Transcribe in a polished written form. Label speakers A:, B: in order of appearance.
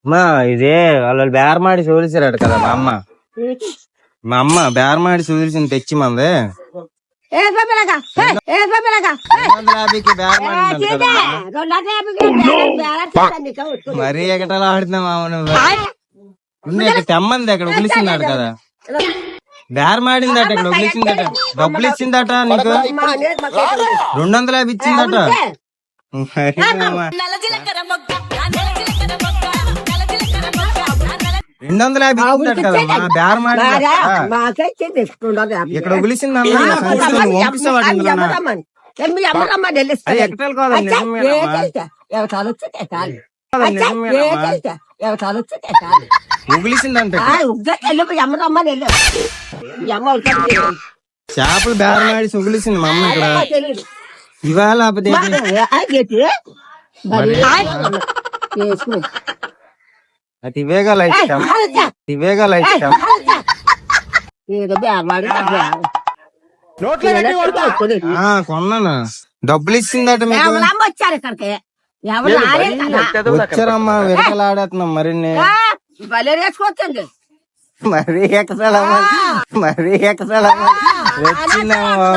A: అమ్మా ఇదే వాళ్ళు బేరమాడి చూసిరాడు కదా మా అమ్మ బేరమాడి చూసింది తెచ్చి మంది 250కి బేరమాడి మరీ ఎగటలా ఆడుతున్నా మామ నువ్వు తెమ్మంది అక్కడ ఉగిలిస్తున్నాడు కదా బేరమాడిందట ఇక్కడ ఉగిలిచిందట డబ్బులు ఇచ్చిందట నీకు 250 ఇచ్చిందట మరి 250 కదా బేరమాడి ఇక్కడ ఉగిలిసింది ఉగిలిసిందంటే చేపలు బేరమాడి ఉగిలిసింది మా అమ్మ ఇక్కడ ఇవాళ అది ఇవేగా లైట్ కొన్నాను డబ్బులు ఇచ్చిందట మీకు వచ్చారమ్మా విరకలాడేస్తున్నాం మరిన్ని మరీ ఎక్కసాలమ్మా వచ్చిందమ్మా